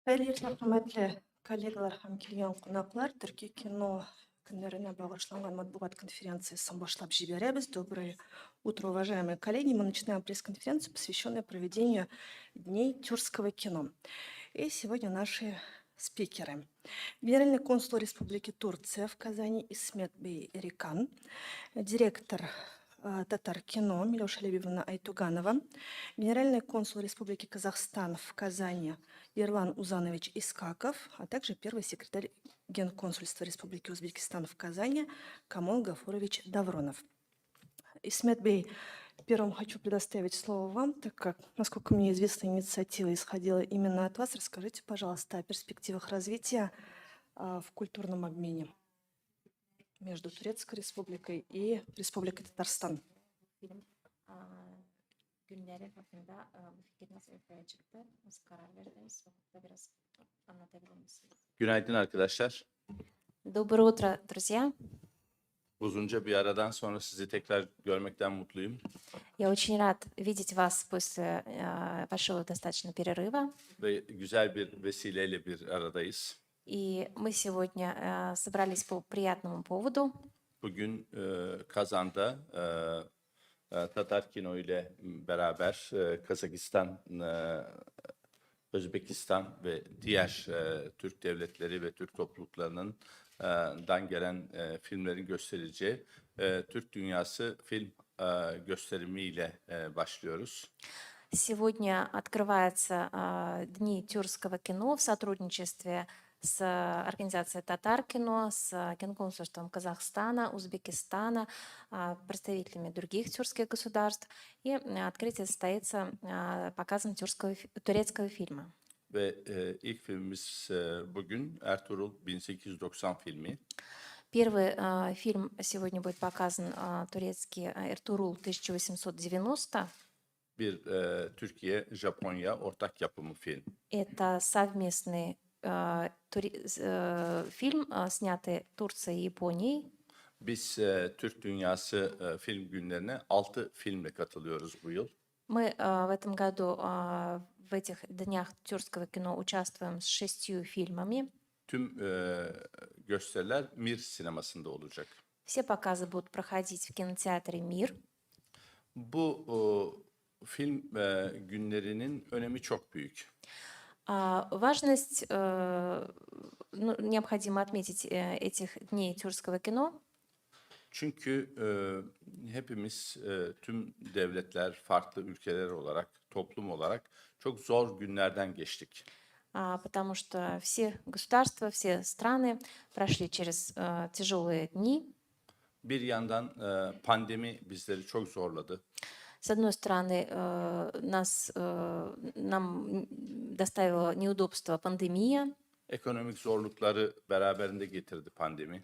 Қайырлы құрметті коллегалар һәм килгән кунаклар, Төрки кино көннәренә багышланган матбугат конференциясын башлап җибәрәбез. Доброе утро, уважаемые коллеги. Мы начинаем пресс-конференцию, посвященную проведению Дней тюркского кино. И сегодня наши спикеры. Генеральный консул Республики Турция в Казани Исмет Бей Эрикан, директор Татар кино Милуша Лебивна Айтуганова, генеральный консул Республики Казахстан в Казани Ерлан Узанович Искаков, а также первый секретарь Генконсульства Республики Узбекистан в Казани Камол Гафурович Давронов. Исмет Бей, первым хочу предоставить слово вам, так как, насколько мне известно, инициатива исходила именно от вас. Расскажите, пожалуйста, о перспективах развития в культурном обмене между Турецкой Республикой и Республикой Татарстан. Film günleri hakkında bu fikir nasıl ortaya çıktı? Nasıl karar verdiniz? Bunu da biraz anlatabilir misiniz? Günaydın arkadaşlar. Доброе утро, друзья. Uzunca bir aradan sonra sizi tekrar görmekten mutluyum. Я очень рад видеть вас после большого достаточно перерыва. Ve güzel bir vesileyle bir aradayız. И мы сегодня собрались по приятному поводу. Bugün Kazan'da Tatar Kino ile beraber Kazakistan, Özbekistan ve diğer Türk devletleri ve Türk topluluklarının dan gelen filmlerin gösterileceği Türk Dünyası Film gösterimiyle başlıyoruz. Сегодня открываются Дни тюркского кино в сотрудничестве с организацией Татар кино, с Генконсульством Казахстана, Узбекистана, представителями других тюркских государств. И открытие состоится показом турецкого фильма. Ve ilk filmimiz bugün Ertuğrul 1890 filmi. Первый фильм сегодня будет показан турецкий «Эртурул» 1890. Bir Türkiye-Japonya ortak yapımı film. Это совместный фильм, снятый Турцией и Японией. Biz Türk Dünyası Film Günlerine 6 filmle katılıyoruz bu yıl. Мы в этом году в этих днях тюркского кино участвуем с 6 фильмами. Tüm gösteriler Mir sinemasında olacak. Все показы будут проходить в кинотеатре «Мир». Bu film günlerinin önemi çok büyük. Важность, необходимо отметить этих дней тюркского кино. Çünkü hepimiz tüm devletler, farklı ülkeler olarak, toplum olarak çok zor günlerden geçtik. Потому что все государства, все страны прошли через тяжелые дни. Bir yandan pandemi bizleri çok zorladı. С одной стороны, нам доставила неудобства пандемия, Ekonomik zorlukları beraberinde getirdi pandemi.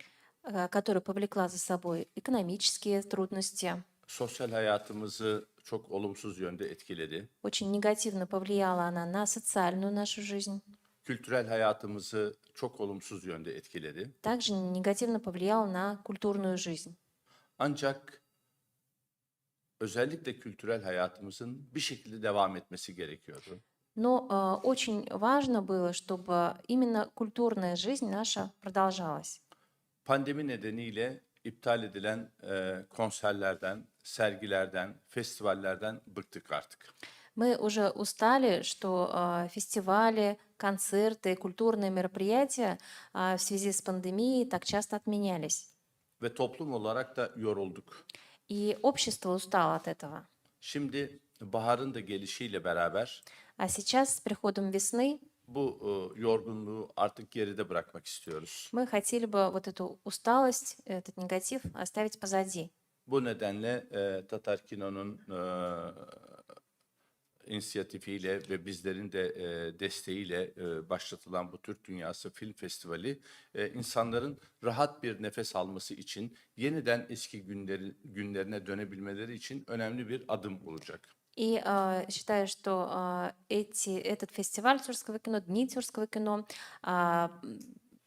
которая повлекла за собой экономические трудности, Sosyal hayatımızı çok olumsuz yönde etkiledi. очень негативно повлияла она на социальную нашу жизнь, Kültürel hayatımızı çok olumsuz yönde etkiledi. также негативно повлияла на культурную жизнь. Ancak özellikle kültürel hayatımızın bir şekilde devam etmesi gerekiyordu. Но очень важно было, чтобы именно культурная жизнь наша продолжалась. Pandemi nedeniyle iptal edilen konserlerden, sergilerden, festivallerden bıktık artık. Мы уже устали, что фестивали, концерты, культурные мероприятия в связи с пандемией так часто отменялись. Ve toplum olarak da yorulduk. И общество устало от этого. Şimdi baharın da gelişiyle beraber А сейчас, с приходом весны, bu yorgunluğu artık geride bırakmak istiyoruz. мы хотели бы вот эту усталость, этот негатив оставить позади. Bu nedenle Tatar Kino'nun inisiyatifiyle ve bizlerin de desteğiyle başlatılan bu Türk Dünyası Film Festivali insanların rahat bir nefes alması için yeniden eski günlerine dönebilmeleri için önemli bir adım olacak. И считаю, что этот фестиваль тюркского кино, Дни тюркского кино,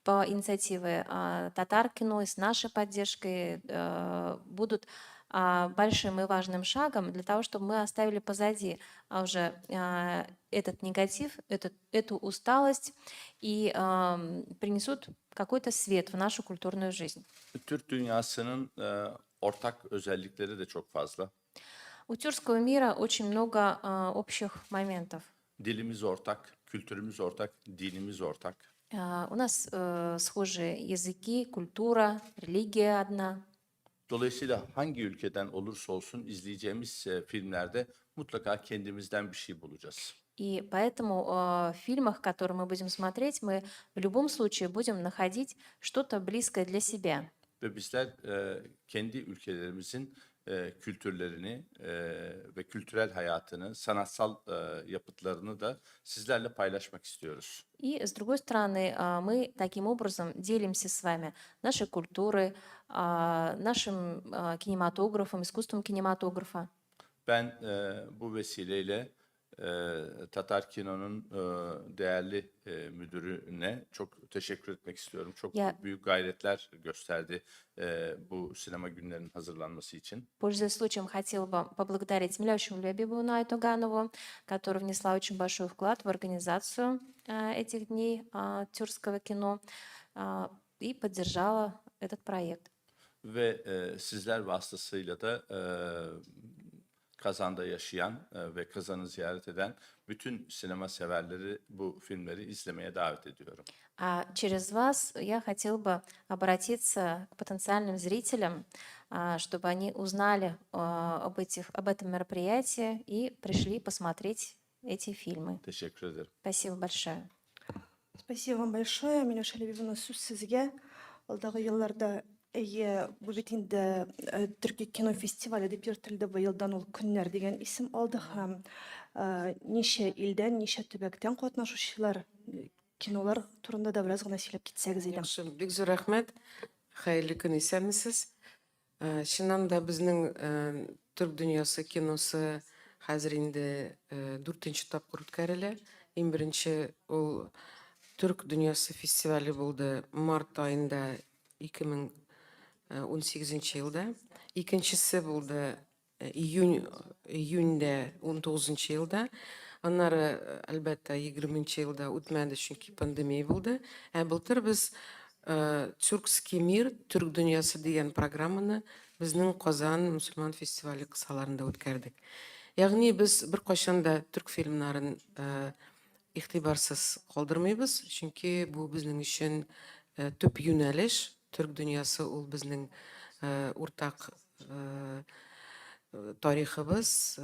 по инициативе Татар кино и с нашей поддержкой будут большим и важным шагом для того, чтобы мы оставили позади уже этот негатив, эту усталость и принесут какой-то свет в нашу культурную жизнь. Türk dünyasının ortak özellikleri de çok fazla. У тюркского мира очень много общих моментов. Dilimiz ortak, kültürümüz ortak, dinimiz ortak. У нас схожие языки, культура, религия одна. Dolayısıyla hangi ülkeden olursa olsun izleyeceğimiz filmlerde mutlaka kendimizden bir şey bulacağız. И поэтому в фильмах, которые мы будем смотреть, мы в любом случае будем находить что-то близкое для себя. Ve bizler kendi ülkelerimizin kültürlerini ve kültürel hayatını, sanatsal yapıtlarını da sizlerle paylaşmak istiyoruz. И, с другой stороны, мы таким образом делимся с вами нашей культурой, нашим кинематографом, искусством кинематографа. Ben bu vesileyle Tatar Kino'nun değerli müdürüne çok teşekkür etmek istiyorum. Çok Ya- büyük gayretler gösterdi bu sinema günlerinin hazırlanması için. Пользуясь случаем, хотела бы поблагодарить Миляшу Лебедеву Найту Ганову, которая внесла очень большой вклад в организацию этих дней тюркского кино и поддержала этот проект. Ve sizler vasıtasıyla da Kazan'da yaşayan ve Kazan'ı ziyaret eden bütün sinema severleri bu filmleri izlemeye davet ediyorum. А через вас я хотела бы обратиться к потенциальным зрителям, чтобы они узнали об этом мероприятии и пришли посмотреть эти фильмы. Teşekkür ederim. Спасибо большое. Спасибо вам большое. Миляша Лебедевна, сөз сізге. Алдағы елларда бұл бит инде Түркия кино фестивалі деп йөртелде быелдан ул көннәр деген исем алды һәм ничә илдән, ничә төбәктән катнашучылар кинолар турында да бераз гына сөйләп китсәгез идем. Yaxşı, бик зур рәхмәт. Хәерле көн исәнмесез. Чыннан да безнең Түрк дөньясы киносы хәзер инде 4нче тапкыр үткәрелә. Иң беренче ул Түрк дөньясы фестивале булды март айында 2018 елда. Икенчесе булды июньдә 19 елда. Аннары, әлбәттә, 20 елда үтмәде, чөнки пандемия булды. Былтыр без Тюркский мир, Түрк дөньясы дигән программаны безнең Казан мөселман фестивале кысаларында үткәрдек. Ягъни без беркайчан да түрк фильмнарын игътибарсыз калдырмыйбыз, чөнки бу безнең өчен төп юнәлеш. Түрк дөньясы ул безнең уртак тарихыбыз.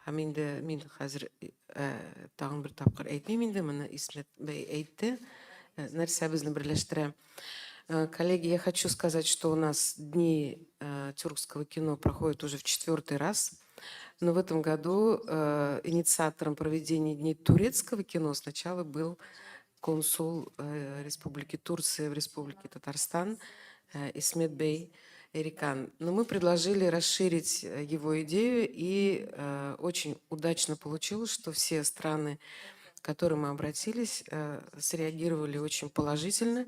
Һәм инде мин хәзер тагын бер тапкыр әйтмим инде, моны Исмәт бәй әйтте. Нәрсә безне берләштерә. Коллеги, я хочу сказать, что у нас дни тюркского кино проходят уже в 4-й раз. Но в этом году инициатором проведения дней турецкого кино сначала был консул Республики Турция в Республике Татарстан Исмет Бей Эрикан. Но мы предложили расширить его идею, и очень удачно получилось, что все страны, к которым мы обратились, среагировали очень положительно,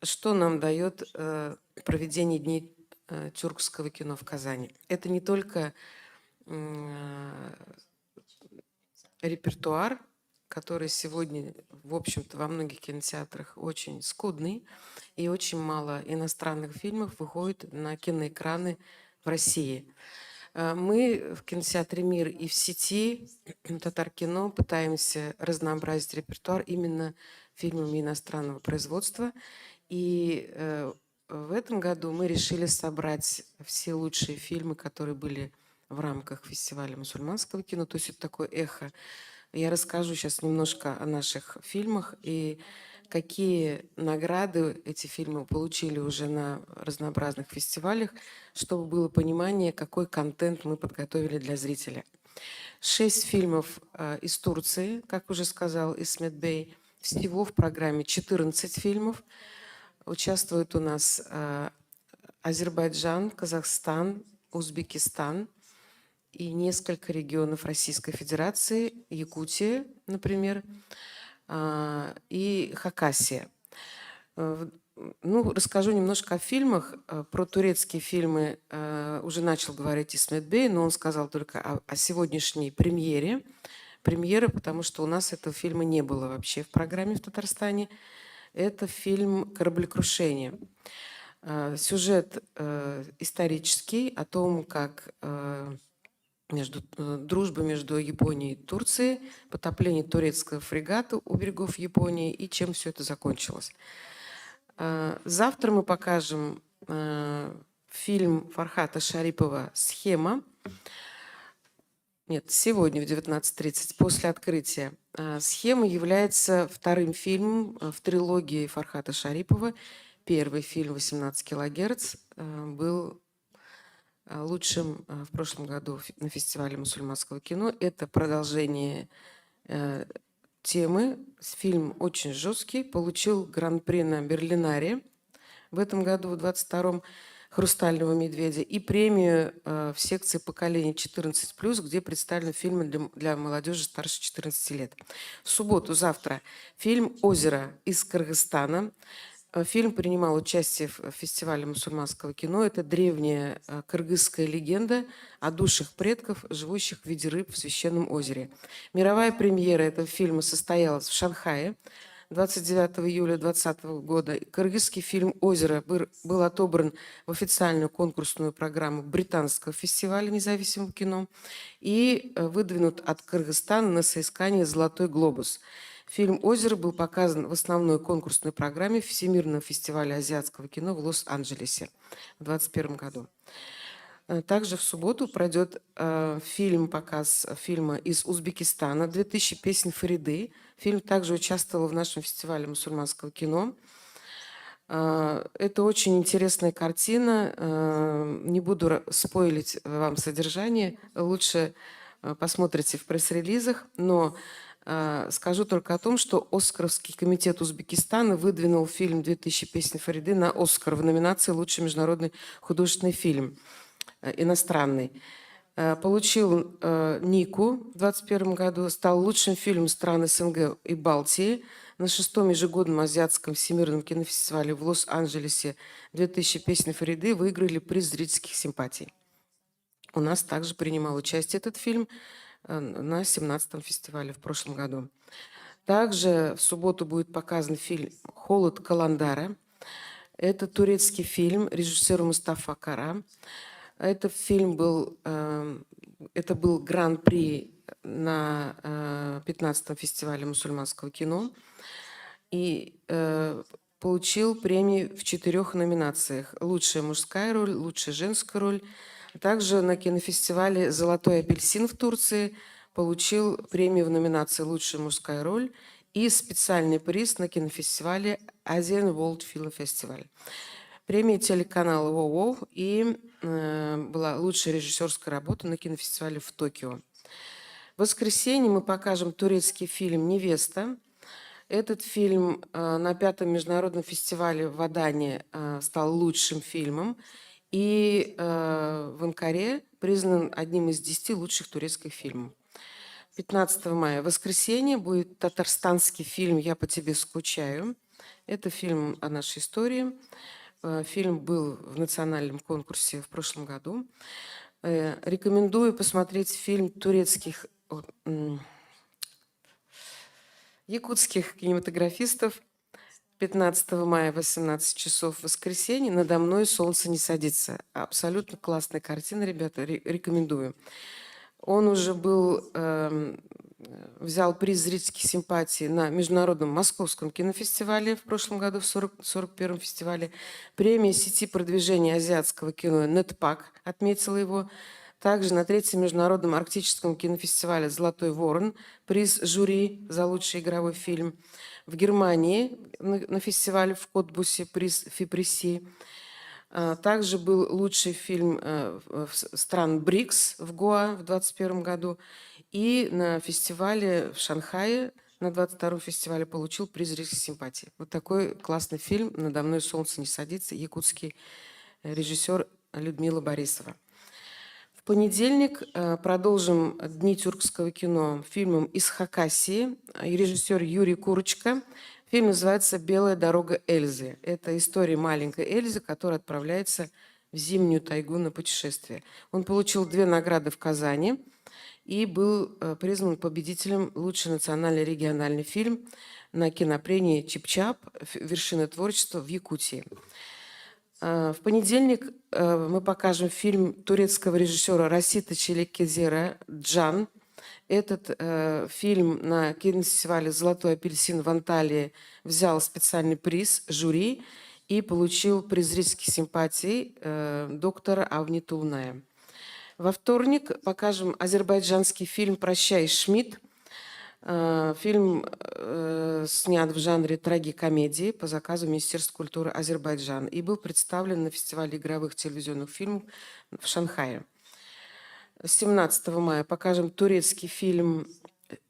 что нам дает проведение дней тюркского кино в Казани. Это не только репертуар, который сегодня, в общем-то, во многих кинотеатрах очень скудный, и очень мало иностранных фильмов выходит на киноэкраны в России. Мы в кинотеатре «Мир» и в сети Татар-кино пытаемся разнообразить репертуар именно фильмами иностранного производства. И в этом году мы решили собрать все лучшие фильмы, которые были в рамках фестиваля мусульманского кино. То есть это такое эхо. Я расскажу сейчас немножко о наших фильмах и какие награды эти фильмы получили уже на разнообразных фестивалях, чтобы было понимание, какой контент мы подготовили для зрителя. 6 фильмов из Турции, как уже сказал Исмет Бей. Всего в программе 14 фильмов. Участвуют у нас Азербайджан, Казахстан, Узбекистан и несколько регионов Российской Федерации, Якутия, например, и Хакасия. Ну, расскажу немножко о фильмах. Про турецкие фильмы уже начал говорить Исмет Бей, но он сказал только о сегодняшней премьере. Премьера, потому что у нас этого фильма не было вообще в программе в Татарстане. Это фильм «Кораблекрушение». Сюжет исторический о том, как дружба между Японией и Турцией, потопление турецкого фрегата у берегов Японии и чем все это закончилось. Завтра мы покажем фильм Фархата Шарипова «Схема». Нет, сегодня в 19:30, после открытия. «Схема» является вторым фильмом в трилогии Фархата Шарипова. Первый фильм «18 килогерц» был лучшим в прошлом году на фестивале мусульманского кино. Это продолжение темы. Фильм очень жесткий, получил гран-при на Берлинаре в этом году, в 22-м, «Хрустального медведя», и премию в секции поколения 14+, где представлены фильмы для молодежи старше 14 лет. В субботу, завтра, фильм «Озеро» из Кыргызстана. Фильм принимал участие в фестивале мусульманского кино. Это древняя кыргызская легенда о душах предков, живущих в виде рыб в священном озере. Мировая премьера этого фильма состоялась в Шанхае 29 июля 2020 года. Кыргызский фильм «Озеро» был отобран в официальную конкурсную программу британского фестиваля независимого кино и выдвинут от Кыргызстана на соискание «Золотой глобус». Фильм «Озеро» был показан в основной конкурсной программе Всемирного фестиваля азиатского кино в Лос-Анджелесе в 2021 году. Также в субботу пройдет показ фильма из Узбекистана «2000 песен Фариды». Фильм также участвовал в нашем фестивале мусульманского кино. Это очень интересная картина. Не буду спойлить вам содержание. Лучше посмотрите в пресс-релизах. Но скажу только о том, что Оскаровский комитет Узбекистана выдвинул фильм «2000 песен Фариды» на Оскар в номинации «Лучший международный художественный фильм иностранный». Получил Нику в 2021 году, стал лучшим фильмом стран СНГ и Балтии на 6-м ежегодном азиатском всемирном кинофестивале в Лос-Анджелесе. «2000 песен Фариды» выиграли приз зрительских симпатий. У нас также принимал участие этот фильм на 17-м фестивале в прошлом году. Также в субботу будет показан фильм «Холод Каландара». Это турецкий фильм режиссера Мустафа Кара. Этот фильм был гран-при на 15-м фестивале мусульманского кино и получил премии в 4 номинациях: лучшая мужская роль, лучшая женская роль. Также на кинофестивале «Золотой апельсин» в Турции получил премию в номинации «Лучшая мужская роль» и специальный приз на кинофестивале Asian World Film Festival. Премия телеканала ВОВ и была лучшая режиссерская работа на кинофестивале в Токио. В воскресенье мы покажем турецкий фильм «Невеста». Этот фильм на 5-м международном фестивале в Адане стал лучшим фильмом и в Анкаре признан одним из 10 лучших турецких фильмов. 15 мая, воскресенье, будет татарстанский фильм «Я по тебе скучаю». Это фильм о нашей истории. Фильм был в национальном конкурсе в прошлом году. Рекомендую посмотреть фильм якутских кинематографистов 15 мая, 18 часов, в воскресенье. «Надо мной солнце не садится». Абсолютно классная картина, ребята, рекомендую. Он уже взял приз зрительских симпатий на Международном Московском кинофестивале в прошлом году, в 41-м фестивале. Премия сети продвижения азиатского кино «Нетпак» отметила его. Также на 3-м Международном арктическом кинофестивале «Золотой ворон» приз жюри за лучший игровой фильм. В Германии на фестивале в Котбусе приз Фипреси. Также был лучший фильм стран БРИКС в Гоа в 2021 году. И на фестивале в Шанхае, на 22-м фестивале, получил приз зрительской симпатии. Вот такой классный фильм «Надо мной солнце не садится», якутский режиссер Людмила Борисова. В понедельник продолжим Дни тюркского кино фильмом «Из Хакасии». Режиссер Юрий Курочка Фильм называется «Белая дорога Эльзы». Это история маленькой Эльзы, которая отправляется в зимнюю тайгу на путешествие. Он получил 2 награды в Казани и был признан победителем «Лучший национальный региональный фильм» на кинопремии «Чип-Чап. Вершина творчества» в Якутии. В понедельник мы покажем фильм турецкого режиссера Расита Челекезера «Джан». Этот фильм на кинофестивале «Золотой апельсин» в Анталии взял специальный приз жюри и получил приз зрительских симпатий доктора Авни Тулная. Во вторник покажем азербайджанский фильм «Прощай, Шмидт». Фильм снят в жанре трагикомедии по заказу Министерства культуры Азербайджана и был представлен на фестивале игровых телевизионных фильмов в Шанхае. 17 мая покажем турецкий фильм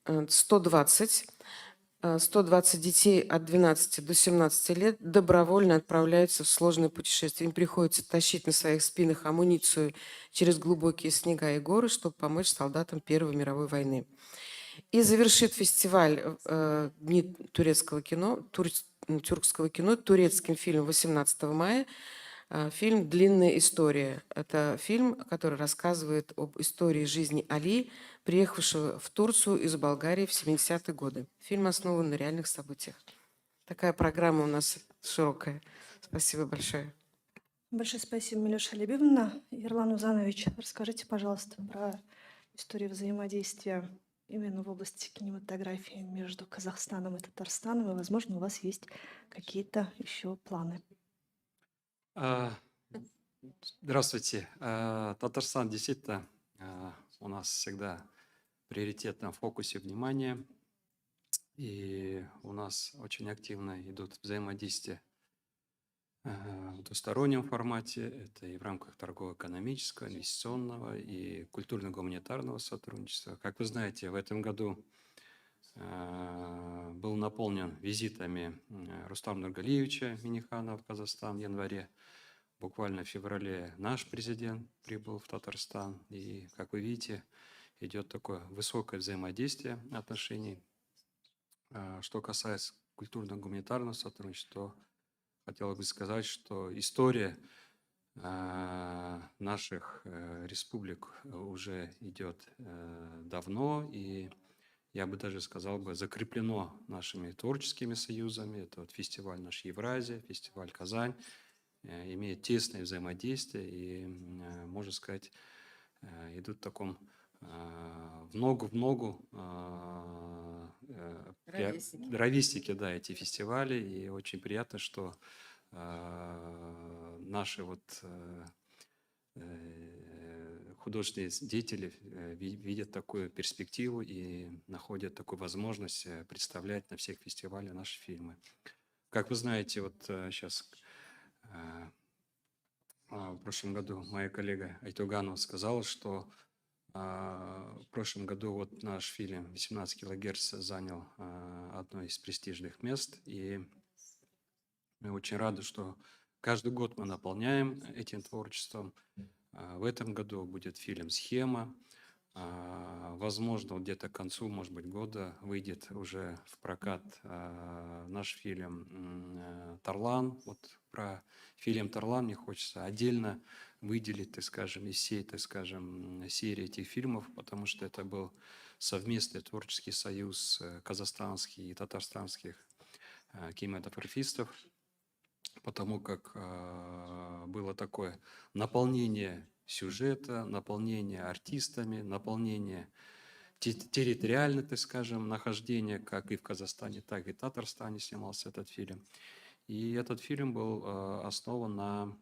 «120». 120 детей от 12 до 17 лет добровольно отправляются в сложное путешествие. Им приходится тащить на своих спинах амуницию через глубокие снега и горы, чтобы помочь солдатам Первой мировой войны. И завершит фестиваль Дни турецкого кино, тюркского кино турецким фильмом 18 мая. Фильм «Длинная история». Это фильм, который рассказывает об истории жизни Али, приехавшего в Турцию из Болгарии в 70-е годы. Фильм основан на реальных событиях. Такая программа у нас широкая. Спасибо большое. Большое спасибо, Милюша Лебивна. Ерлан Узанович, расскажите, пожалуйста, про историю взаимодействия именно в области кинематографии между Казахстаном и Татарстаном, и, возможно, у вас есть какие-то еще планы. Здравствуйте. Татарстан действительно у нас всегда в приоритетном фокусе внимания. И у нас очень активно идут взаимодействия в двустороннем формате. Это и в рамках торгово-экономического, инвестиционного и культурно-гуманитарного сотрудничества. Как вы знаете, в этом году был наполнен визитами Рустама Нургалиевича Минниханова в Казахстан в январе. Буквально в феврале наш президент прибыл в Татарстан. И, как вы видите, идет такое высокое взаимодействие отношений. Что касается культурно-гуманитарного сотрудничества, хотел бы сказать, что история наших республик уже идет давно, и я бы даже сказал, закреплено нашими творческими союзами. Это вот фестиваль наш Евразия, фестиваль Казань, имеет тесное взаимодействие и, можно сказать, идут в таком в ногу ровесники, да, эти фестивали. И очень приятно, что наши художественные деятели видят такую перспективу и находят такую возможность представлять на всех фестивалях наши фильмы. Как вы знаете, вот сейчас в прошлом году моя коллега Айтуганова сказала, что в прошлом году вот наш фильм «18 килогерц» занял одно из престижных мест, и мы очень рады, что каждый год мы наполняем этим творчеством. В этом году будет фильм «Схема». Возможно, где-то к концу, может быть, года выйдет уже в прокат наш фильм «Тарлан». Вот про фильм «Тарлан» мне хочется отдельно выделить, так скажем, из всей, так скажем, серии этих фильмов, потому что это был совместный творческий союз казахстанских и татарстанских кинематографистов, потому как было такое наполнение сюжета, наполнение артистами, наполнение территориально, так скажем, нахождение, как и в Казахстане, так и в Татарстане снимался этот фильм. И этот фильм был основан на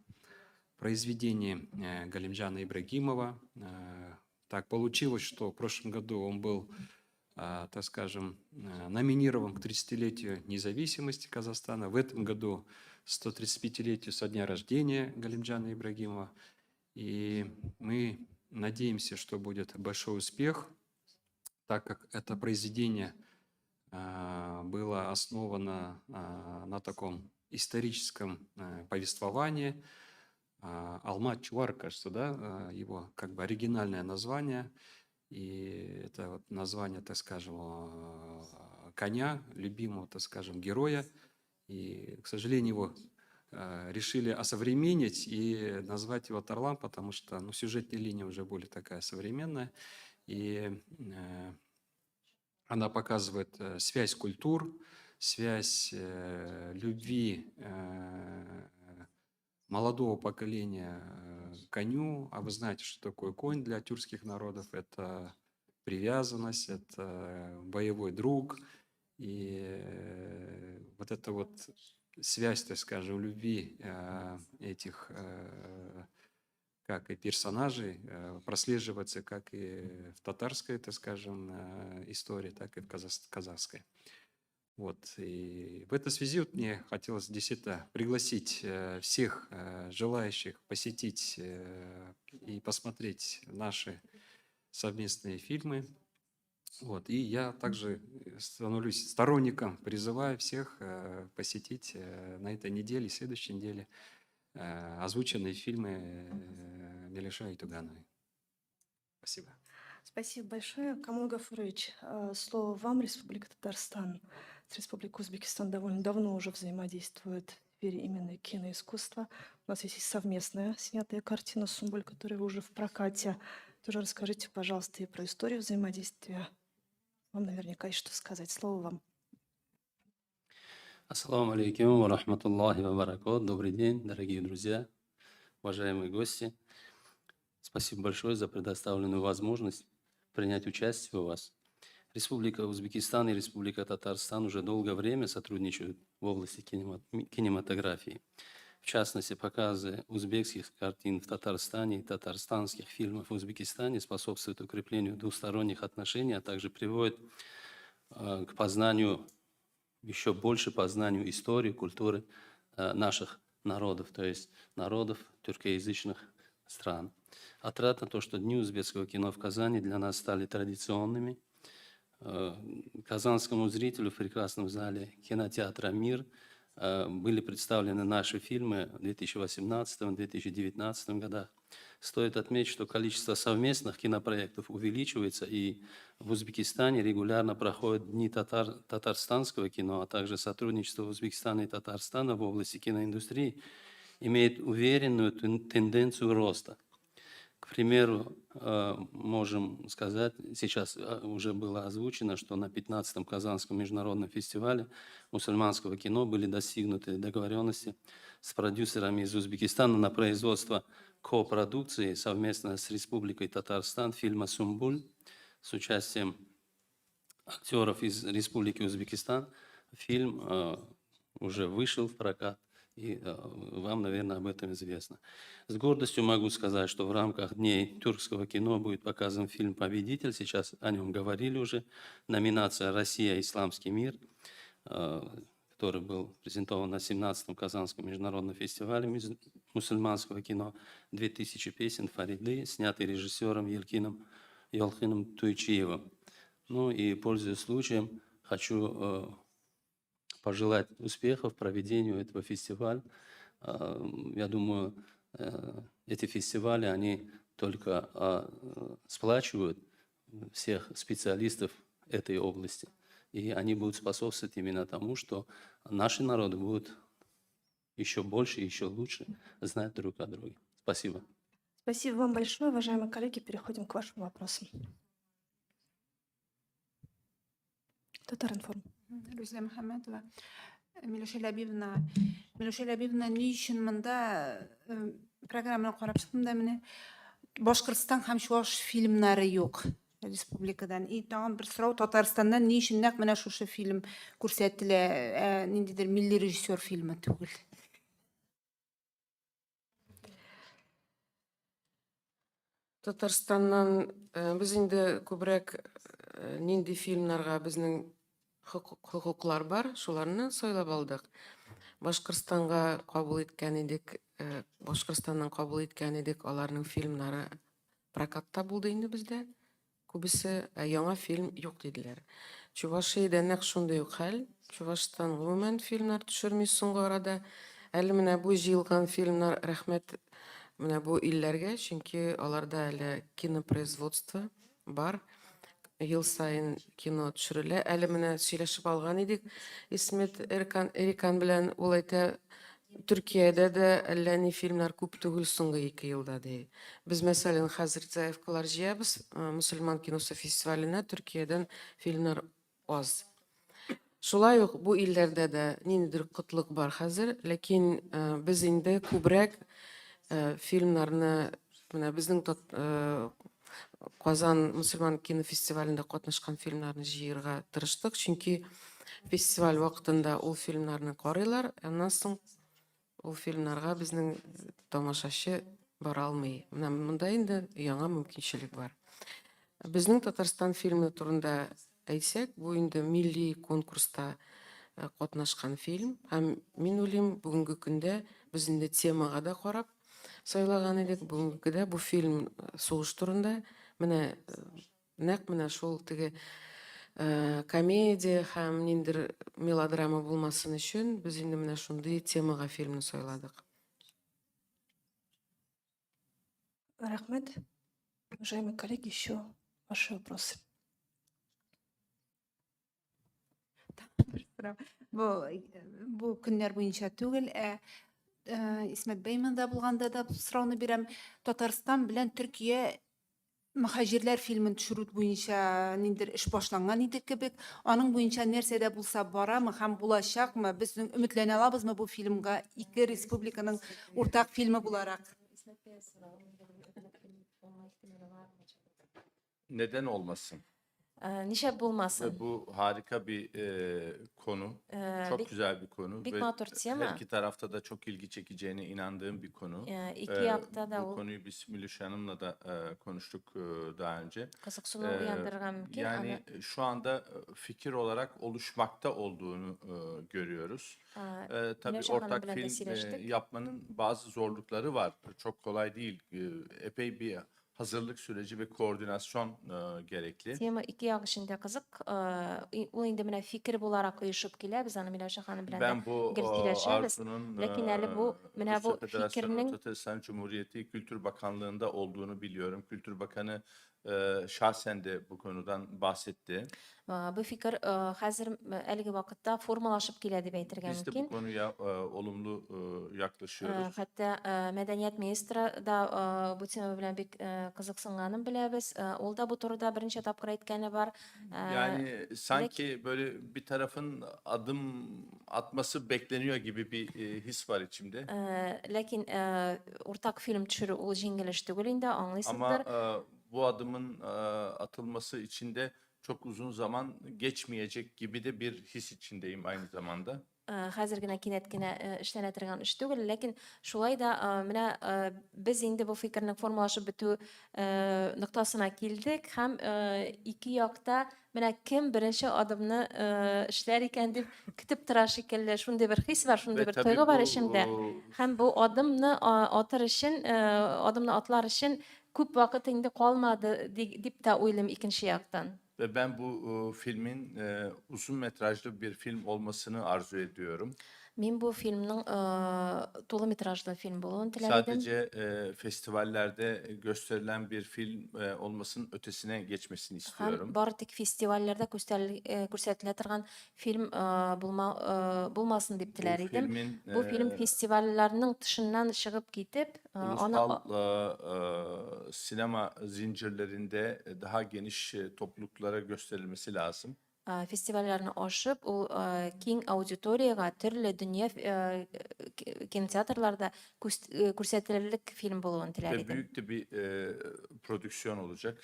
произведении Галимджана Ибрагимова. Так получилось, что в прошлом году он был, так скажем, номинирован к 30-летию независимости Казахстана. В этом году 135-летию со дня рождения Галимджана Ибрагимова. И мы надеемся, что будет большой успех, так как это произведение было основано на таком историческом повествовании. Алмат Чувар, кажется, да, его как бы оригинальное название. И это вот название, так скажем, коня, любимого, так скажем, героя. И, к сожалению, его решили осовременить и назвать его Тарлан, потому что ну, сюжетная линия уже более такая современная. И она показывает связь культур, связь любви молодого поколения к коню. А вы знаете, что такое конь для тюркских народов? Это привязанность, это боевой друг. И вот эта вот связь, так скажем, любви этих как и персонажей прослеживается как и в татарской, так скажем, истории, так и в казахской. Вот. И в этой связи вот мне хотелось действительно пригласить всех желающих посетить и посмотреть наши совместные фильмы. Вот. И я также становлюсь сторонником, призываю всех посетить на этой неделе, следующей неделе озвученные фильмы Милюша Айтугановой. Спасибо. Спасибо большое. Камыл Гафурович, слово вам. Республика Татарстан с Республикой Узбекистан довольно давно уже взаимодействует в сфере именно киноискусства. У нас есть и совместная снятая картина «Сумбуль», которая уже в прокате. Тоже расскажите, пожалуйста, и про историю взаимодействия. Вам наверняка есть что сказать. Слово вам. Ассаламу алейкум ва рахматуллахи ва баракат. Добрый день, дорогие друзья, уважаемые гости. Спасибо большое за предоставленную возможность принять участие у вас. Республика Узбекистан и Республика Татарстан уже долгое время сотрудничают в области кинематографии. В частности, показы узбекских картин в Татарстане и татарстанских фильмов в Узбекистане способствуют укреплению двусторонних отношений, а также приводят к познанию, еще больше познанию истории, культуры наших народов, то есть народов тюркоязычных стран. Отрадно то, что Дни узбекского кино в Казани для нас стали традиционными. Казанскому зрителю в прекрасном зале кинотеатра «Мир» были представлены наши фильмы в 2018-2019 годах. Стоит отметить, что количество совместных кинопроектов увеличивается, и в Узбекистане регулярно проходят дни татарстанского кино, а также сотрудничество Узбекистана и Татарстана в области киноиндустрии имеет уверенную тенденцию роста. К примеру, можем сказать, сейчас уже было озвучено, что на 15-м Казанском международном фестивале мусульманского кино были достигнуты договоренности с продюсерами из Узбекистана на производство копродукции совместно с Республикой Татарстан фильма «Сумбуль» с участием актеров из Республики Узбекистан. Фильм уже вышел в прокат, и вам, наверное, об этом известно. С гордостью могу сказать, что в рамках Дней тюркского кино будет показан фильм «Победитель». Сейчас о нем говорили уже. Номинация «Россия. Исламский мир», который был презентован на 17-м Казанском международном фестивале мусульманского кино. 2000 песен Фариды, снятый режиссером Елхином Туйчиевым. Ну и, пользуясь случаем, хочу пожелать успехов проведению этого фестиваля. Я думаю, эти фестивали, они только сплачивают всех специалистов этой области. И они будут способствовать именно тому, что наши народы будут еще больше и еще лучше знать друг о друге. Спасибо. Спасибо вам большое, уважаемые коллеги. Переходим к вашим вопросам. Татаринформ. Рузля Мухаммедова, Милюша Лябибовна, ни үшін мында программаны қарап шықтым да міне Башқұртстан һәм Чуаш фильмнары юк республикадан. И тагын бер сорау, Татарстандан ни өчен нәкъ менә шушы фильм күрсәтелә, ниндидер милли режиссер фильмы түгел? Татарстаннан без инде күбрәк нинди фильмнарга безнең хокуклар бар, шуларны сайлап алдык. Башкортстанга кабул иткән идек, Башкортстаннан кабул иткән идек, аларның фильмнары прокатта булды инде бездә. Күбесе яңа фильм юк диделәр. Чувашиядә нәкъ шундый ук хәл. Чувашстан гомумән фильмнар төшерми соңгы арада. Әле менә бу җыелган фильмнар, рәхмәт менә бу илләргә, чөнки аларда әле кинопроизводство бар. ел сайын кино төшерелә. Әле менә сөйләшеп алган идек Исмет Эрикан белән, ул әйтә, Төркиядә дә әллә ни фильмнар күп түгел соңгы 2 елда ди. Без мәсәлән хәзер заявкалар җыябыз мөселман киносы фестиваленә, Төркиядән фильмнар аз. Шулай ук бу илләрдә дә ниндидер кытлык бар хәзер, ләкин без инде күбрәк фильмнарны менә безнең Казан мөселман кинофестивалендә катнашкан фильмнарны җыярга тырыштык, чөнки фестиваль вакытында ул фильмнарны карыйлар, аннан соң ул фильмнарга безнең тамашачы бара алмый. Менә монда инде яңа мөмкинчелек бар. Безнең Татарстан фильмы турында әйтсәк, бу инде милли конкурста катнашкан фильм. Һәм мин уйлыйм, бүгенге көндә без инде темага да карап сайлаган идек. Бүгенге көндә бу фильм сугыш турында. Менә нәкъ менә шул теге комедия һәм ниндидер мелодрама булмасын өчен без инде менә шундый темага фильмны сайладык. Рахмет. Уважаемые коллеги, еще ваши вопросы. Бу көннәр буенча түгел, Исмәт Бәймәндә булганда да сорауны бирәм. Татарстан белән Төркия мөхаҗирләр фильмын төшерү буенча ниндидер эш башланган иде кебек. Аның буенча нәрсә дә булса барамы һәм булачакмы? Без өметләнә алабызмы бу фильмга ике республиканың уртак фильмы буларак? Neden olmasın? Nişe bulmasın. Bu harika bir konu. Çok Bik- güzel bir konu. Bik Ve matur tema. her iki tarafta da çok ilgi çekeceğine inandığım bir konu. İki yakta da Bu ol konuyu biz Mülüş Hanım'la da konuştuk daha önce. kızıksılığı Ee, uyandırgan mümkün. Yani şu anda fikir olarak oluşmakta olduğunu görüyoruz. Tabii Mülüş Hanım ortak bilen de film sileştik. yapmanın bazı zorlukları var. Çok kolay değil. Epey bir hazırlık süreci ve koordinasyon gerekli. Тема ике як эчендә кызык. Ул инде менә фикер буларак оешып килә. Без аны Миләүшә ханым белән Ben дә bu гел сөйләшәбез. Arzu'nun Ләкин әле бу менә бу Rusya Federasyonu фикернең Tataristan Cumhuriyeti Kültür Bakanlığı'nda olduğunu biliyorum. Kültür Bakanı şahsen de bu konudan bahsetti. бу фикер хәзер әлеге вакытта формалашып килә дип әйтергә Biz de bu мөмкин. konuya olumlu yaklaşıyoruz. Хәтта мәдәният министры да бу тема белән бик кызыксынганын беләбез. Ул да бу турыда беренче тапкыр әйткәне бар. Yani sanki böyle bir tarafın adım atması bekleniyor gibi bir his var içimde. Ләкин уртак фильм төшерү ул җиңел эш түгел инде, Ama аңлыйсыздыр. bu adımın atılması için de çok uzun zaman geçmeyecek gibi de bir his içindeyim aynı zamanda. Хәзер генә кинәт кенә эшләнә торган эш түгел, ләкин шулай да менә без инде бу фикернең формалашып бетү ноктасына килдек һәм ике якта менә кем беренче адымны эшләр икән дип көтеп тора шикелле, шундый бер хис бар, шундый Ve бер tabii тойгы бар bu эчемдә. Һәм бу адымны атыр өчен, адымны атлар өчен күп вакыт инде калмады дип та уйлыйм икенче яктан. ve ben bu filmin uzun metrajlı bir film olmasını arzu ediyorum. Мин бу фильмның тулы метражлы фильм булуын теләр идем. Sadece festivallerde gösterilen bir film olmasının ötesine geçmesini Һәм istiyorum. бары тик фестивальләрдә күрсәтелә торган фильм булмасын дип Bu теләр идем. filmin Бу фильм фестивальләрнең тышыннан чыгып китеп, аны ulusal sinema zincirlerinde daha geniş topluluklara gösterilmesi lazım. фестивальләрне ашып, ул киң аудиторияга, төрле дөнья кинотеатрларда күрсәтелерлек фильм булуын теләр Ve идем. büyük de bir prodüksiyon olacak.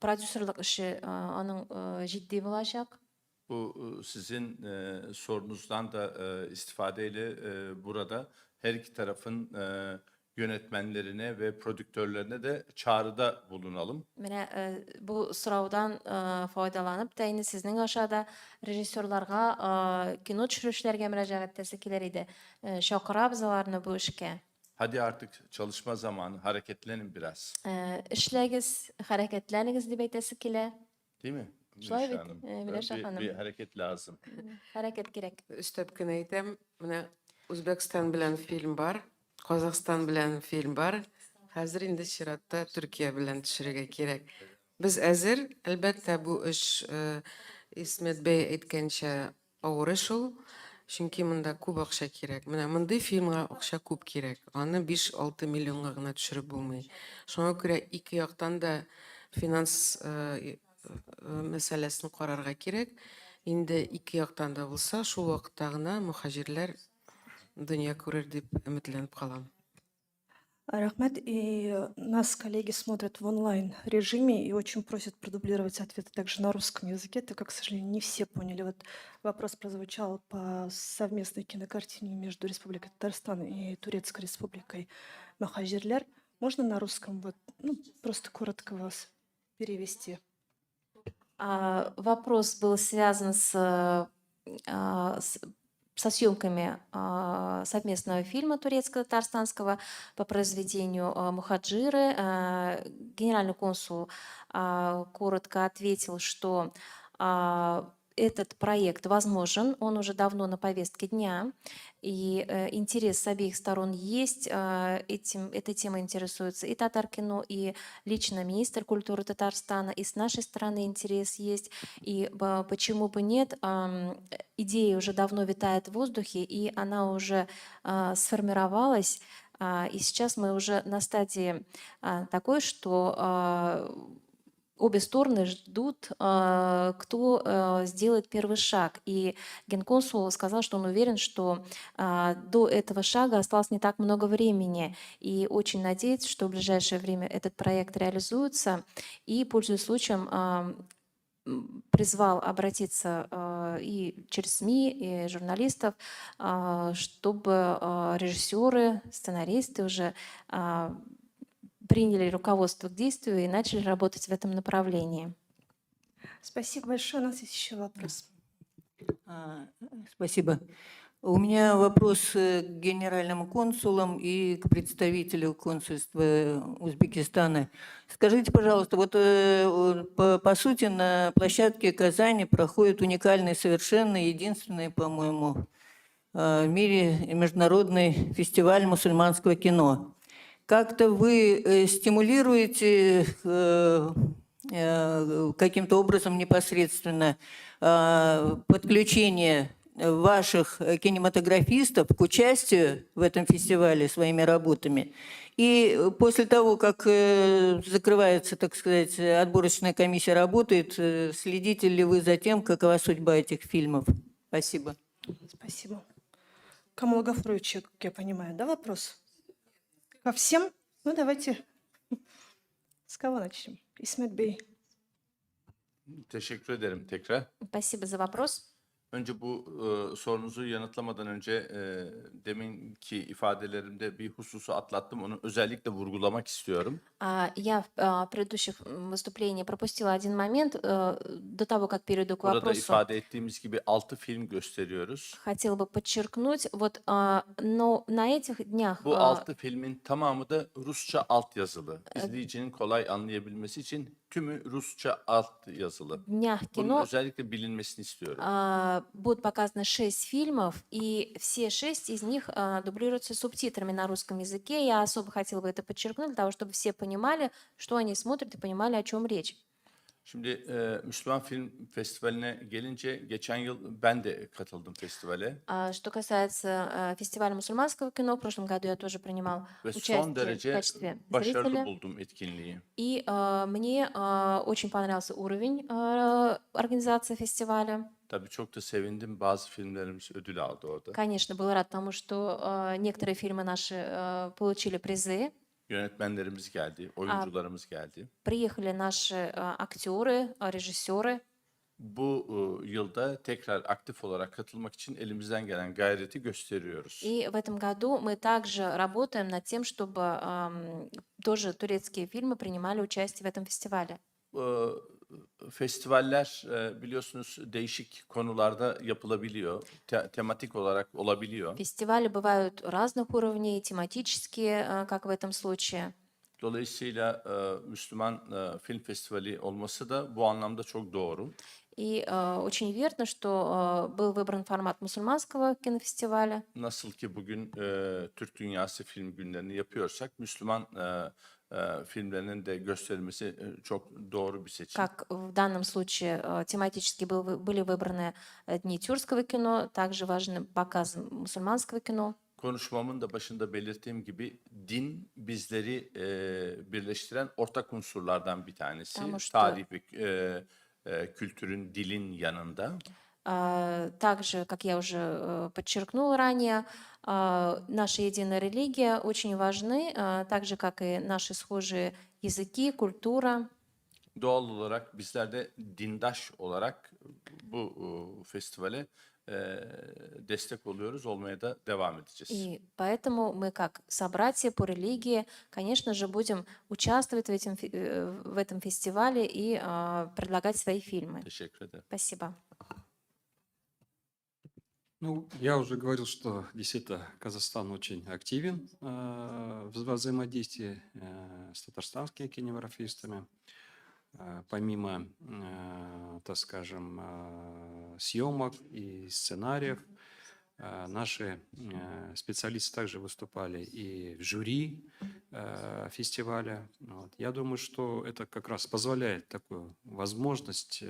Продюсерлык эше аның җитди булачак. Bu sizin sorunuzdan da istifadeyle burada her iki tarafın yönetmenlerine ve prodüktörlerine de çağrıda bulunalım. Менә бу сораудан файдаланып та инде сезнең ашада режиссерларга, кино төшерүчеләргә мөрәҗәгать итәсе килер иде. Чакырабыз аларны бу эшкә. Hadi artık çalışma zamanı, hareketlenin biraz. Эшләгез, хәрәкәтләнегез дип әйтәсе килә. Değil mi? Şöyle Mülüşah bir- Hanım? Mülüşah Hanım. Bir hareket lazım. Хәрәкәт кирәк. Өстәп кенә әйтәм, менә Үзбәкстан белән фильм бар, Казакстан белән фильм бар. Хәзер инде чиратта Төркия белән төшерергә кирәк. Biz әзер, әлбәттә, бу эш Исмәт бәй әйткәнчә авыр эш ул. Чөнки монда күп акча кирәк. Менә мондый фильмга акча күп кирәк. Аны 5-6 миллионга гына төшереп булмый. Шуңа күрә ике яктан да финанс мәсьәләсен карарга кирәк. Инде ике яктан да булса, шул вакытта гына мөхаҗирләр дөнья күрер дип өметләнеп калам. Рахмет. И нас коллеги смотрят в онлайн-режиме и очень просят продублировать ответы также на русском языке, так как, к сожалению, не все поняли. Вот вопрос прозвучал по совместной кинокартине между Республикой Татарстан и Турецкой Республикой Махаҗирләр. Можно на русском вот, ну, просто коротко вас перевести? Вопрос был связан со съемками совместного фильма турецко-татарстанского по произведению «Мухаджиры». Генеральный консул коротко ответил, что этот проект возможен, он уже давно на повестке дня, и интерес с обеих сторон есть. Этой темой интересуется и Татаркино, и лично министр культуры Татарстана, и с нашей стороны интерес есть. И почему бы нет, идея уже давно витает в воздухе, и она уже сформировалась. И сейчас мы уже на стадии такой, что обе стороны ждут, кто сделает первый шаг. И генконсул сказал, что он уверен, что до этого шага осталось не так много времени. И очень надеется, что в ближайшее время этот проект реализуется. И, пользуясь случаем, призвал обратиться и через СМИ, и журналистов, чтобы режиссеры, сценаристы уже приняли руководство к действию и начали работать в этом направлении. Спасибо большое. У нас есть еще вопрос. Спасибо. У меня вопрос к генеральному консулам и к представителю консульства Узбекистана. Скажите, пожалуйста, вот по сути на площадке Казани проходит уникальный, совершенно единственный, по-моему, в мире международный фестиваль мусульманского кино. Как-то вы стимулируете каким-то образом непосредственно подключение ваших кинематографистов к участию в этом фестивале своими работами. И после того, как закрывается, так сказать, отборочная комиссия работает, следите ли вы за тем, какова судьба этих фильмов? Спасибо. Спасибо. Камал Гафурович, как я понимаю, да, вопрос? Ко всем? Ну, давайте. С кого начнем? Исмет Бey. Teşekkür ederim tekrar. Спасибо за вопрос. Önce bu sorunuzu yanıtlamadan önce deminki ifadelerimde bir hususu atlattım. Onu özellikle vurgulamak istiyorum. Я в предыдущих выступлениях пропустила один момент до того, как перейду к Burada вопросу. ifade ettiğimiz gibi 6 film gösteriyoruz. Хотела бы подчеркнуть, вот, но на этих днях Bu 6 filmin tamamı da Rusça altyazılı. İzleyicinin kolay anlayabilmesi için tümü Rusça altyazılı. днях Bunun кино özellikle bilinmesini istiyorum. будут показаны 6 фильмов, и все 6 из них дублируются субтитрами на русском языке. Я особо хотела бы это подчеркнуть, для того, чтобы все понимали, что они смотрят, и понимали, о чем речь. Şimdi Müslüman Film Festivali'ne gelince geçen yıl ben de katıldım festivale. Что касается фестиваля мусульманского кино, в прошлом году я тоже принимал Ve son участие в derece качестве başarılı зрителя. buldum etkinliği. И мне очень понравился уровень организации фестиваля. Tabii çok da sevindim. Bazı filmlerimiz ödül aldı orada. Конечно, был рад тому, что некоторые фильмы наши получили призы. Yönetmenlerimiz geldi, oyuncularımız geldi. Приехали наши актеры, режиссеры. Bu yılda tekrar aktif olarak katılmak için elimizden gelen gayreti gösteriyoruz. И в этом году мы также работаем над тем, чтобы тоже турецкие фильмы принимали участие в этом фестивале. Festivaller biliyorsunuz değişik konularda yapılabiliyor. Tematik olarak olabiliyor. Фестивали бывают разных уровней, тематические, как в этом случае. Dolayısıyla Müslüman Film Festivali olması da bu anlamda çok doğru. И очень верно, что был выбран формат мусульманского кинофестиваля. Nasıl ki bugün Türk Dünyası Film Günlerini yapıyorsak, Müslüman filmlerinin de gösterilmesi çok doğru bir seçim. Как в данном случае тематически были выбраны дни тюркского кино, также важен показ мусульманского кино. Konuşmamın da başında belirttiğim gibi din bizleri birleştiren ortak unsurlardan bir tanesi. Потому что- Tarih ve kültürün, dilin yanında. Также, как я уже подчеркнула ранее, наша единая религия очень важны, так же, как и наши схожие языки, культура. Doğal olarak bizler de dindaş olarak bu festivale destek oluyoruz, olmaya da devam edeceğiz. И поэтому мы, как собратья по религии, конечно же, будем участвовать в этом фестивале и предлагать свои фильмы. Teşekkür ederim. Спасибо. Ну, я уже говорил, что действительно Казахстан очень активен в взаимодействии с татарстанскими кинематографистами. Помимо, так скажем, съемок и сценариев, наши специалисты также выступали и в жюри фестиваля. Вот. Я думаю, что это как раз позволяет такую возможность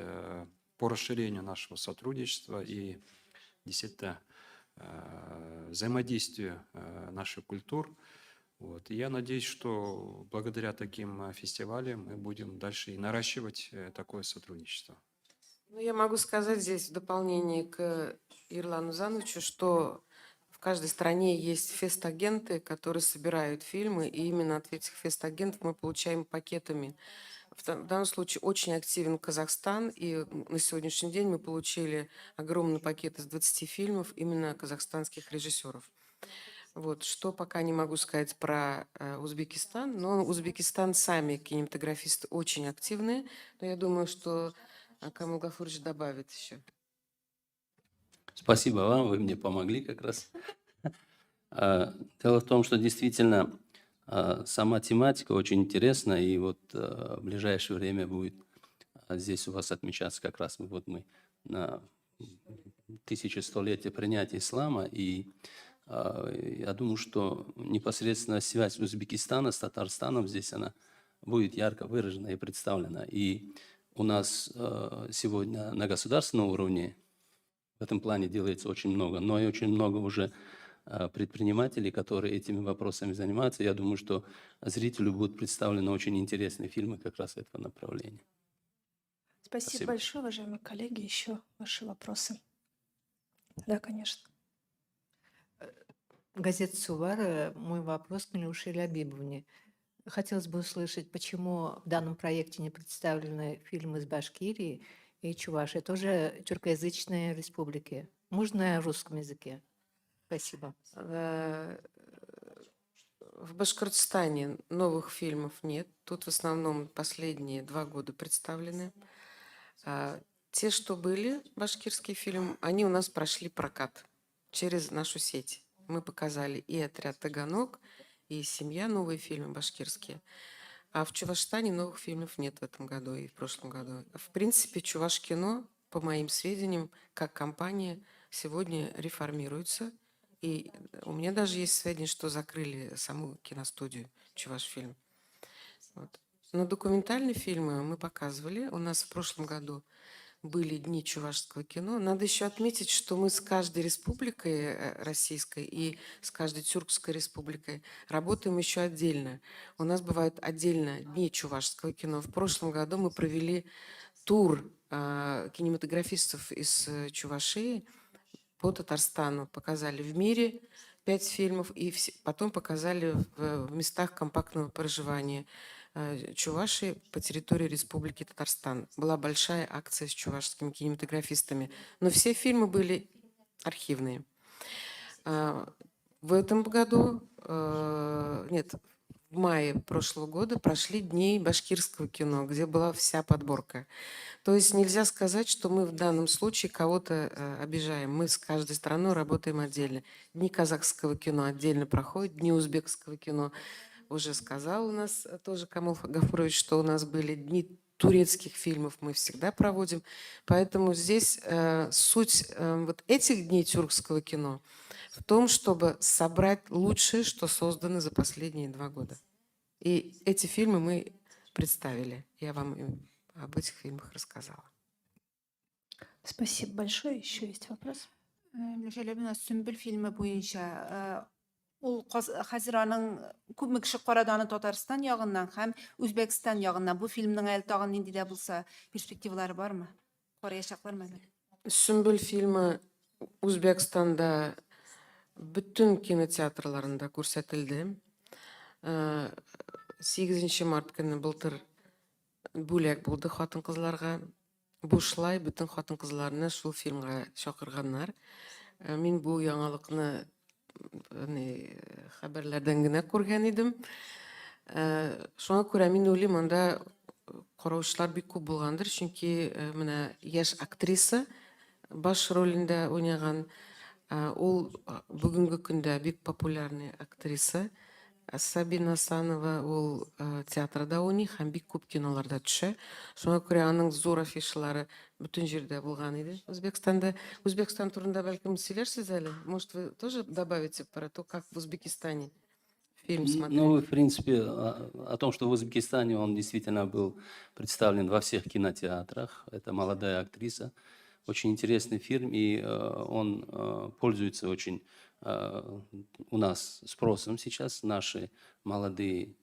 по расширению нашего сотрудничества и действительно взаимодействию наших культур. Вот. И я надеюсь, что благодаря таким фестивалям мы будем дальше и наращивать такое сотрудничество. Ну, я могу сказать здесь в дополнение к Ирлану Зановичу, что в каждой стране есть фестагенты, которые собирают фильмы, и именно от этих фестагентов мы получаем пакетами. В данном случае очень активен Казахстан, и на сегодняшний день мы получили огромный пакет из 20 фильмов именно казахстанских режиссеров. Вот, что пока не могу сказать про Узбекистан, но Узбекистан сами кинематографисты очень активные, но я думаю, что Камил Гафурович добавит еще. Спасибо вам, вы мне помогли как раз. Дело в том, что действительно сама тематика очень интересна, и вот в ближайшее время будет здесь у вас отмечаться как раз вот мы на 1100-летие принятия ислама, и я думаю, что непосредственно связь Узбекистана с Татарстаном здесь она будет ярко выражена и представлена. И у нас сегодня на государственном уровне в этом плане делается очень много, но и очень много уже предпринимателей, которые этими вопросами занимаются. Я думаю, что зрителю будут представлены очень интересные фильмы как раз этого направления. Спасибо большое, уважаемые коллеги. Еще ваши вопросы? Да, конечно. Газета «Сувар». Мой вопрос к Милуше Лябибовне. Хотелось бы услышать, почему в данном проекте не представлены фильмы из Башкирии и Чувашии, тоже тюркоязычные республики. Можно на русском языке? Спасибо. В Башкортостане новых фильмов нет. Тут в основном последние 2 года представлены. Те, что были, башкирские фильмы, они у нас прошли прокат через нашу сеть. Мы показали и «Отряд Таганок», и «Семья», новые фильмы башкирские. А в Чувашстане новых фильмов нет в этом году и в прошлом году. В принципе, Чувашкино, по моим сведениям, как компания, сегодня реформируется. И у меня даже есть сведения, что закрыли саму киностудию Чувашфильм. Вот. Но документальные фильмы мы показывали. У нас в прошлом году были дни чувашского кино. Надо еще отметить, что мы с каждой республикой российской и с каждой тюркской республикой работаем еще отдельно. У нас бывают отдельно дни чувашского кино. В прошлом году мы провели тур кинематографистов из Чувашии по Татарстану. Показали в мире 5 фильмов и потом показали в местах компактного проживания Чувашии по территории Республики Татарстан. Была большая акция с чувашскими кинематографистами. Но все фильмы были архивные. В этом году, нет, в мае прошлого года прошли дни башкирского кино, где была вся подборка. То есть нельзя сказать, что мы в данном случае кого-то обижаем. Мы с каждой страной работаем отдельно. Дни казахского кино отдельно проходят, дни узбекского кино. Уже сказал у нас тоже Камил Гафурович, что у нас были дни турецких фильмов, мы всегда проводим. Поэтому здесь суть вот этих дней тюркского кино в том, чтобы собрать лучшее, что создано за последние 2 года. И эти фильмы мы представили. Я вам об этих фильмах рассказала. Спасибо большое. Еще есть вопрос? Миләүшә Ләбибовна, Сөмбел фильмы буенча ул хәзер аның күпме кеше карады аны Татарстан ягыннан һәм Үзбәкстан ягыннан. Бу фильмның әле тагын нинди дә булса перспективалары бармы? Караячаклармы әле? Сүмбіл фильмі Өзбекстанда бүтін кинотеатрларында көрсетілді. 8 март күні былтыр бөлек болды хатын қызларға. Бушлай бүтін хатын қызларына шул фильмға шақырғаннар. Мен бұл яңалықны хабарлардан гына көрген едім. Шуңа күрә мин уйлыйм, анда караучылар бик күп булгандыр, чөнки менә яшь актриса баш ролендә уйнаган, ул бүгенге көндә бик популярный актриса. Сабина Асанова, ул театрда уйный һәм бик күп киноларда төшә. Шуңа күрә аның зур афишалары бүтән җирдә булган иде Үзбекстанда. Үзбекстан турында бәлкем сөйләрсез әле? Может, вы тоже добавите про то, как в Узбекистане фильм смотрели? Ну, в принципе, о том, что в Узбекистане он действительно был представлен во всех кинотеатрах. Это молодая актриса. Очень интересный фильм, и он пользуется очень у нас спросом сейчас. Наши молодые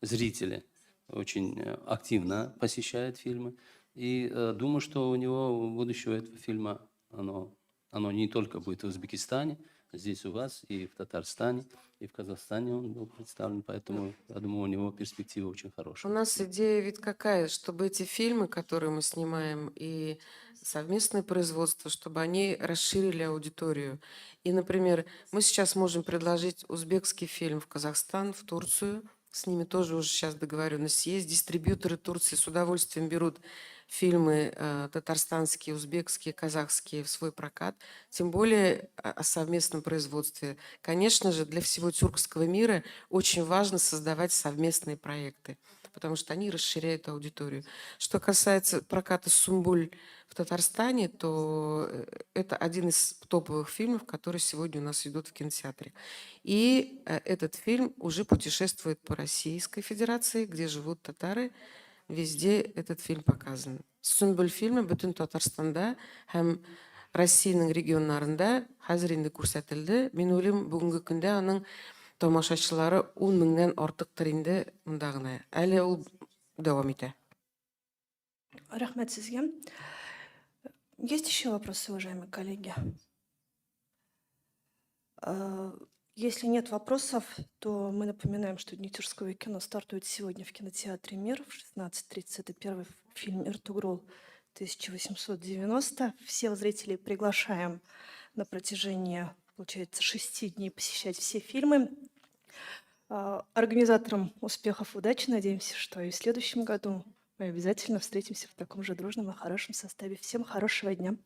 зрители очень активно посещают фильмы. И думаю, что у него будущее этого фильма, оно не только будет в Узбекистане, здесь у вас, и в Татарстане, и в Казахстане он был представлен, поэтому, я думаю, у него перспектива очень У хорошая. нас идея ведь какая, чтобы эти фильмы, которые мы снимаем, и совместное производство, чтобы они расширили аудиторию. И, например, мы сейчас можем предложить узбекский фильм в Казахстан, в Турцию. С ними тоже уже сейчас договоренность есть. Дистрибьюторы Турции с удовольствием берут фильмы татарстанские, узбекские, казахские в свой прокат. Тем более о совместном производстве. Конечно же, для всего тюркского мира очень важно создавать совместные проекты, потому что они расширяют аудиторию. Что касается проката «Сумбуль» в Татарстане, то это один из топовых фильмов, которые сегодня у нас идут в кинотеатре. И этот фильм уже путешествует по Российской Федерации, где живут татары. Везде этот фильм показан. «Сумбуль» фильмы бүтін Татарстанда һәм Россияның регионнарында хәзер инде күрсәтелде. Мен уйлыйм, бүгенге көндә аның тамашачылары 10 меңнән артыктыр инде монда гына. Әле ул дәвам итә. Рахмет сезге. Есть еще вопросы, уважаемые коллеги? Если нет вопросов, то мы напоминаем, что Дни тюркского кино стартуют сегодня в кинотеатре «Мир» в 16:30. Это первый фильм «Эртугрул» 1890. Всех зрителей приглашаем на протяжении, получается, 6 дней посещать все фильмы. Организаторам успехов, удачи. Надеемся, что и в следующем году мы обязательно встретимся в таком же дружном и хорошем составе. Всем хорошего дня.